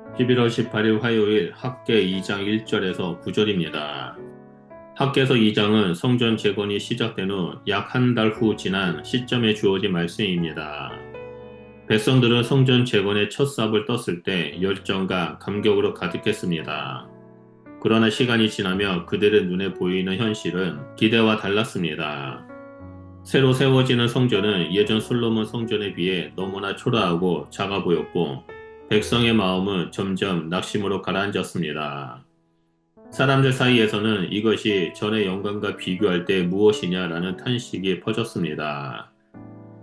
11월 18일 화요일 학계 2장 1절에서 9절입니다. 학계서 2장은 성전 재건이 시작된 후 약 한 달 후 지난 시점에 주어진 말씀입니다. 백성들은 성전 재건의 첫 삽을 떴을 때 열정과 감격으로 가득했습니다. 그러나 시간이 지나며 그들의 눈에 보이는 현실은 기대와 달랐습니다. 새로 세워지는 성전은 예전 솔로몬 성전에 비해 너무나 초라하고 작아 보였고 백성의 마음은 점점 낙심으로 가라앉았습니다. 사람들 사이에서는 이것이 전의 영광과 비교할 때 무엇이냐라는 탄식이 퍼졌습니다.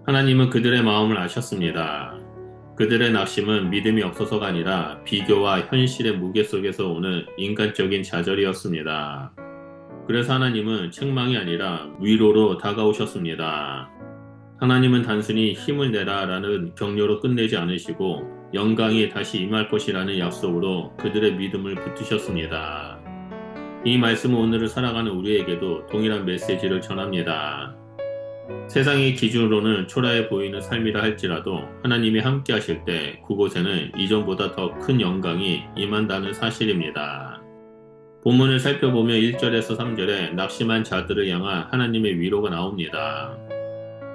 하나님은 그들의 마음을 아셨습니다. 그들의 낙심은 믿음이 없어서가 아니라 비교와 현실의 무게 속에서 오는 인간적인 좌절이었습니다. 그래서 하나님은 책망이 아니라 위로로 다가오셨습니다. 하나님은 단순히 힘을 내라라는 격려로 끝내지 않으시고 영광이 다시 임할 것이라는 약속으로 그들의 믿음을 붙드셨습니다. 이 말씀은 오늘을 살아가는 우리에게도 동일한 메시지를 전합니다. 세상의 기준으로는 초라해 보이는 삶이라 할지라도 하나님이 함께 하실 때 그곳에는 이전보다 더 큰 영광이 임한다는 사실입니다. 본문을 살펴보면 1절에서 3절에 낙심한 자들을 향한 하나님의 위로가 나옵니다.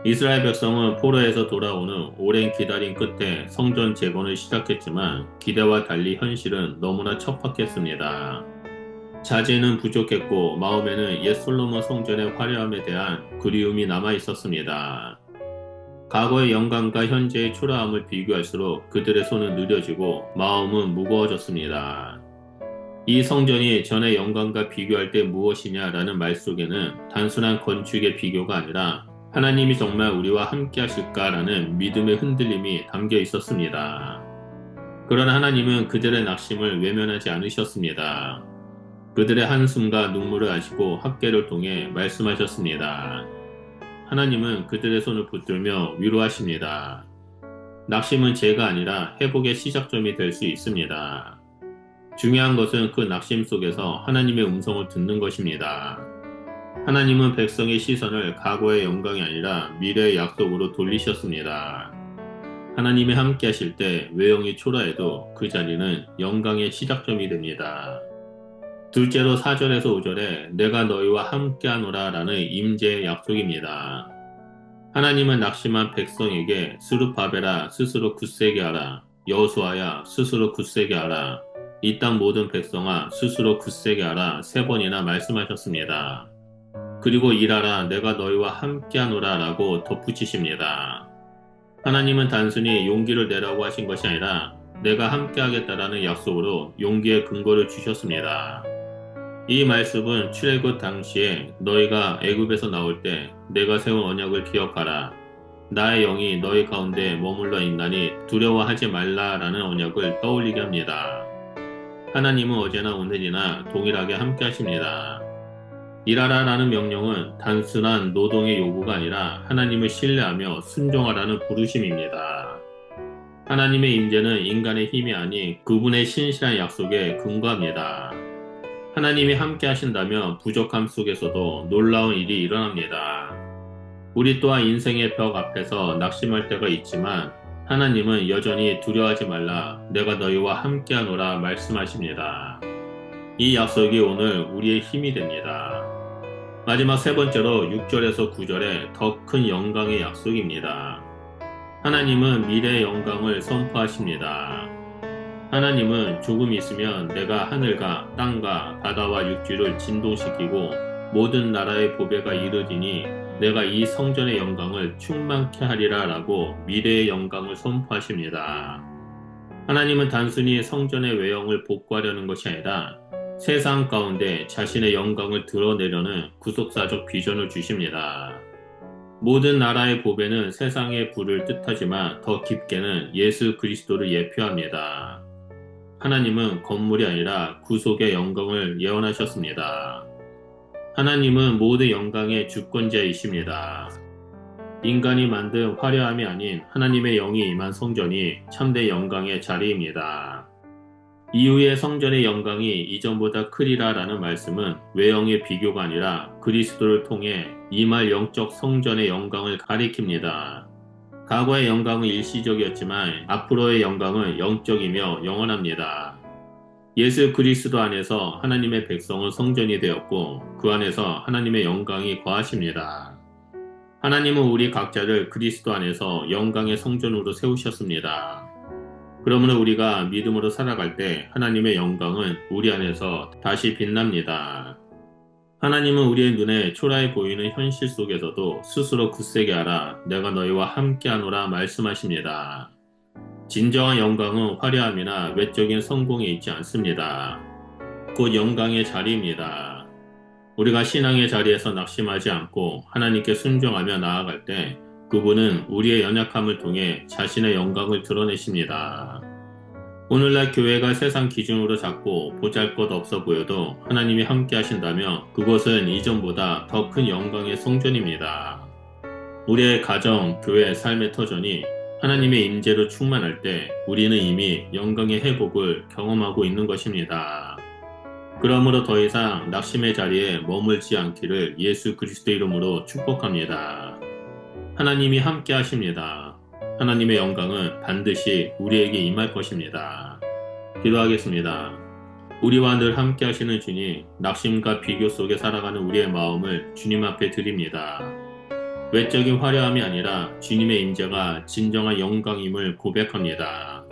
이스라엘 백성은 포로에서 돌아오는 오랜 기다림 끝에 성전 재건을 시작했지만 기대와 달리 현실은 너무나 척박했습니다. 자재는 부족했고 마음에는 옛 솔로몬 성전의 화려함에 대한 그리움이 남아 있었습니다. 과거의 영광과 현재의 초라함을 비교할수록 그들의 손은 느려지고 마음은 무거워졌습니다. 이 성전이 전의 영광과 비교할 때 무엇이냐라는 말 속에는 단순한 건축의 비교가 아니라 하나님이 정말 우리와 함께 하실까라는 믿음의 흔들림이 담겨 있었습니다. 그러나 하나님은 그들의 낙심을 외면하지 않으셨습니다. 그들의 한숨과 눈물을 아시고 학계를 통해 말씀하셨습니다. 하나님은 그들의 손을 붙들며 위로하십니다. 낙심은 죄가 아니라 회복의 시작점이 될 수 있습니다. 중요한 것은 그 낙심 속에서 하나님의 음성을 듣는 것입니다. 하나님은 백성의 시선을 과거의 영광이 아니라 미래의 약속으로 돌리셨습니다. 하나님이 함께 하실 때 외형이 초라해도 그 자리는 영광의 시작점이 됩니다. 둘째로 4절에서 5절에 내가 너희와 함께하노라 라는 임재의 약속입니다. 하나님은 낙심한 백성에게 스룹바벨아 스스로 굳세게 하라, 여호수아야 스스로 굳세게 하라, 이 땅 모든 백성아 스스로 굳세게 하라 3번이나 말씀하셨습니다. 그리고 일하라 내가 너희와 함께하노라 라고 덧붙이십니다. 하나님은 단순히 용기를 내라고 하신 것이 아니라 내가 함께하겠다라는 약속으로 용기의 근거를 주셨습니다. 이 말씀은 출애굽 당시에 너희가 애굽에서 나올 때 내가 세운 언약을 기억하라. 나의 영이 너희 가운데 머물러 있나니 두려워하지 말라라는 언약을 떠올리게 합니다. 하나님은 어제나 오늘이나 동일하게 함께 하십니다. 일하라라는 명령은 단순한 노동의 요구가 아니라 하나님을 신뢰하며 순종하라는 부르심입니다. 하나님의 임재는 인간의 힘이 아닌 그분의 신실한 약속에 근거합니다. 하나님이 함께 하신다면 부족함 속에서도 놀라운 일이 일어납니다. 우리 또한 인생의 벽 앞에서 낙심할 때가 있지만 하나님은 여전히 두려워하지 말라 내가 너희와 함께하노라 말씀하십니다. 이 약속이 오늘 우리의 힘이 됩니다. 마지막 3번째로 6절에서 9절에 더 큰 영광의 약속입니다. 하나님은 미래의 영광을 선포하십니다. 하나님은 조금 있으면 내가 하늘과 땅과 바다와 육지를 진동시키고 모든 나라의 보배가 이루어지니 내가 이 성전의 영광을 충만케 하리라 라고 미래의 영광을 선포하십니다. 하나님은 단순히 성전의 외형을 복구하려는 것이 아니라 세상 가운데 자신의 영광을 드러내려는 구속사적 비전을 주십니다. 모든 나라의 보배는 세상의 부를 뜻하지만 더 깊게는 예수 그리스도를 예표합니다. 하나님은 건물이 아니라 구속의 영광을 예언하셨습니다. 하나님은 모든 영광의 주권자이십니다. 인간이 만든 화려함이 아닌 하나님의 영이 임한 성전이 참된 영광의 자리입니다. 이후의 성전의 영광이 이전보다 크리라 라는 말씀은 외형의 비교가 아니라 그리스도를 통해 임할 영적 성전의 영광을 가리킵니다. 과거의 영광은 일시적이었지만 앞으로의 영광은 영적이며 영원합니다. 예수 그리스도 안에서 하나님의 백성은 성전이 되었고 그 안에서 하나님의 영광이 거하십니다. 하나님은 우리 각자를 그리스도 안에서 영광의 성전으로 세우셨습니다. 그러므로 우리가 믿음으로 살아갈 때 하나님의 영광은 우리 안에서 다시 빛납니다. 하나님은 우리의 눈에 초라해 보이는 현실 속에서도 스스로 굳세게 하라 내가 너희와 함께하노라 말씀하십니다. 진정한 영광은 화려함이나 외적인 성공에 있지 않습니다. 곧 영광의 자리입니다. 우리가 신앙의 자리에서 낙심하지 않고 하나님께 순종하며 나아갈 때 그분은 우리의 연약함을 통해 자신의 영광을 드러내십니다. 오늘날 교회가 세상 기준으로 작고 보잘것없어 보여도 하나님이 함께 하신다면 그곳은 이전보다 더 큰 영광의 성전입니다. 우리의 가정, 교회, 삶의 터전이 하나님의 임재로 충만할 때 우리는 이미 영광의 회복을 경험하고 있는 것입니다. 그러므로 더 이상 낙심의 자리에 머물지 않기를 예수 그리스도 이름으로 축복합니다. 하나님이 함께 하십니다. 하나님의 영광은 반드시 우리에게 임할 것입니다. 기도하겠습니다. 우리와 늘 함께 하시는 주님, 낙심과 비교 속에 살아가는 우리의 마음을 주님 앞에 드립니다. 외적인 화려함이 아니라 주님의 임재가 진정한 영광임을 고백합니다.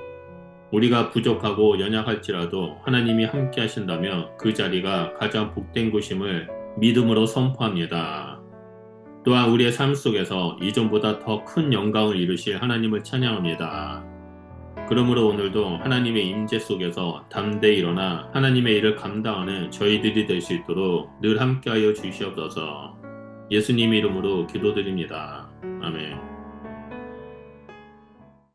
우리가 부족하고 연약할지라도 하나님이 함께 하신다면 그 자리가 가장 복된 곳임을 믿음으로 선포합니다. 또한 우리의 삶 속에서 이전보다 더 큰 영광을 이루실 하나님을 찬양합니다. 그러므로 오늘도 하나님의 임재 속에서 담대히 일어나 하나님의 일을 감당하는 저희들이 될 수 있도록 늘 함께하여 주시옵소서. 예수님 이름으로 기도드립니다. 아멘.